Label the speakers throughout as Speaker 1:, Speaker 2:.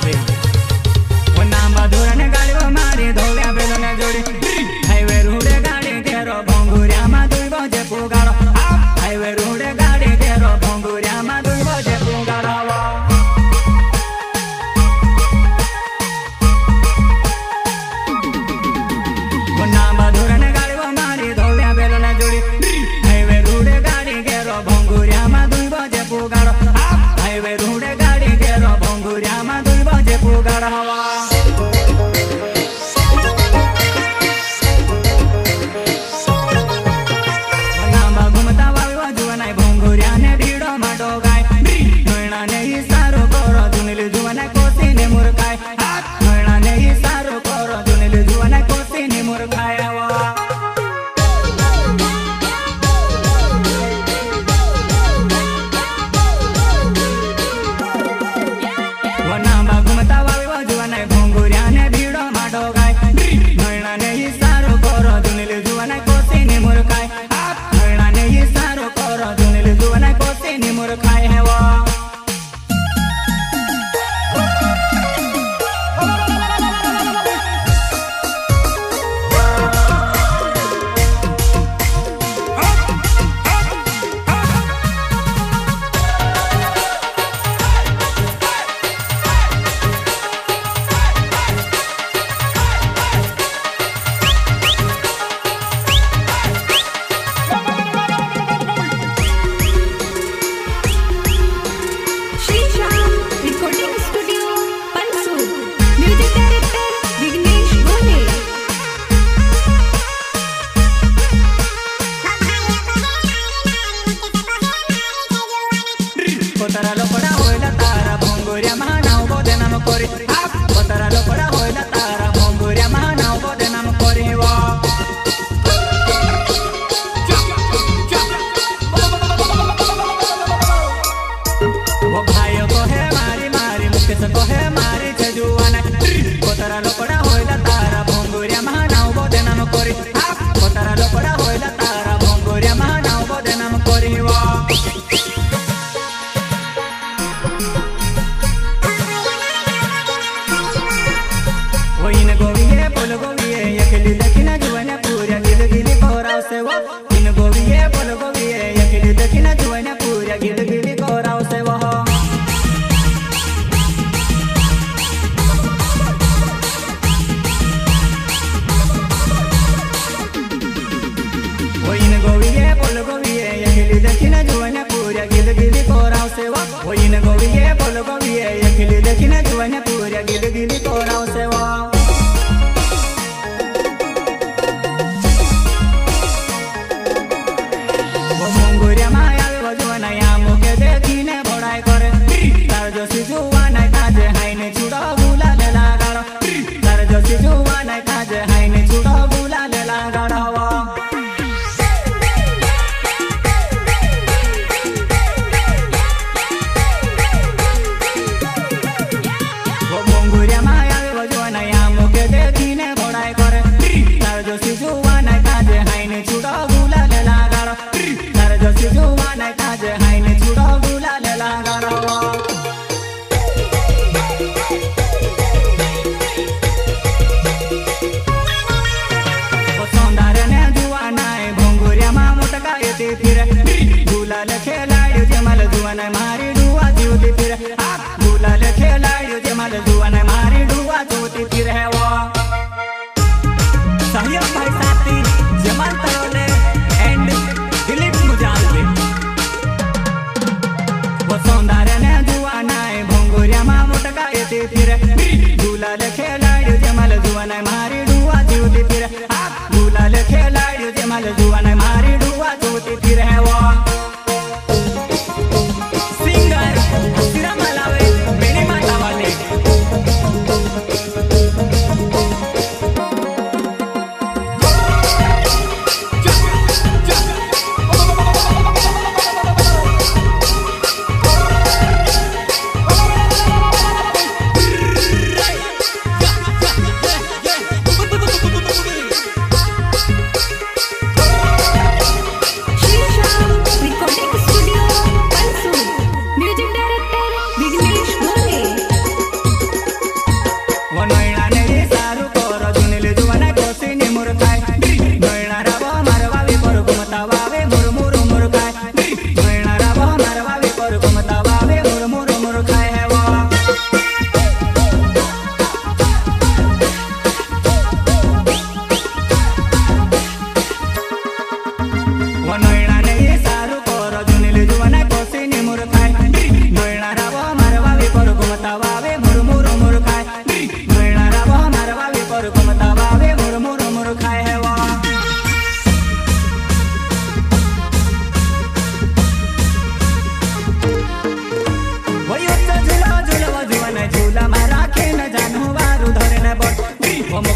Speaker 1: पे वो नाम मधुर ने गाड़ी वो मारी धोलिया बेलो ने जोड़ी हाईवे रूडे गाड़ी केरो भंगुरिया मा दुई बजे पुगाड़ो हाईवे रूडे गाड़ी केरो भंगुरिया मा दुई बजे पुगाड़ो वो नाम मधुर ने गाड़ी वो मारी धोलिया बेलो ने जोड़ी हाईवे रूडे गाड़ी केरो भंगुरिया मा दुई बजे पुगाड़ो हाईवे रूडे गाड़ी केरो भंगुरिया मा दुई बजे पुगाड़ो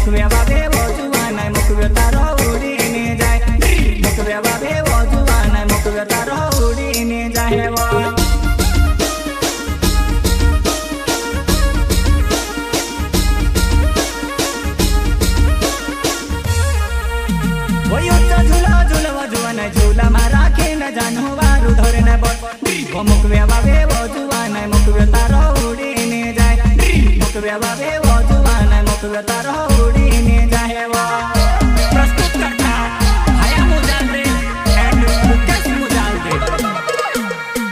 Speaker 1: મુકવ્યા બાબે વોજુવાના મુકવ્યો તારો ઉડીને જાય મુકવ્યા બાબે વોજુવાના મુકવ્યો તારો ઉડીને જાય વો झूला मारा के न जानू वारू धरे न बोल वो मुकव्या बाबे वो जुवाना मुकव्या तारो उड़ीने जाए मुकव्या बाबे वो जुवाना मुकव्या तारो उड़ीने जाए वो प्रस्तुत करता हया मुजालदे एंड मुकेश मुजालदे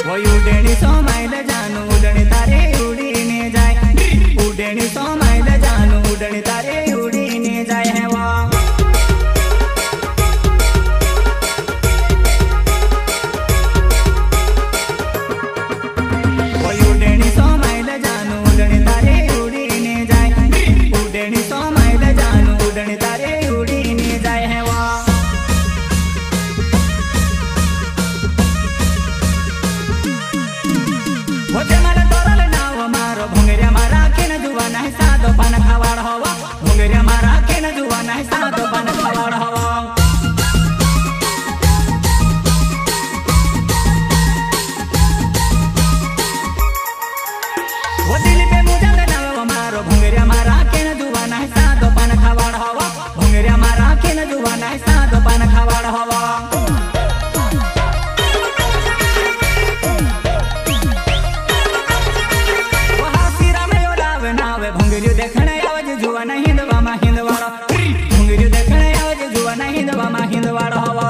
Speaker 1: वो उड़ेनी सो माइल जानू उड़नी तारे उड़ीने जाए उड़ेनी सो माइल जानू उड़नी तारे उड़ीने जाए है वो पान खावाड़ हवा भोंगरिया मारा के न जुवाना है सादो पान खावाड़ हवा वो दिल पे मुझे लगावा मारो भोंगरिया मारा के न जुवाना है सादो पान खावाड़ हवा भोंगरिया मारा के न जुवाना है सादो पान खावाड़ हवा भोंगरियो देखने आवाज जुवाना हिंदवामा हिंदवाड़ा भोंगरियो देखने आवाज जुवाना हिंदवामा हिंदवाड़ा हवा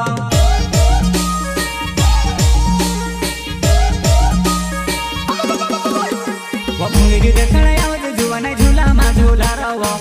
Speaker 1: वो भोंगरियो देखने आवाज जुवाना झूला मा झूला रवा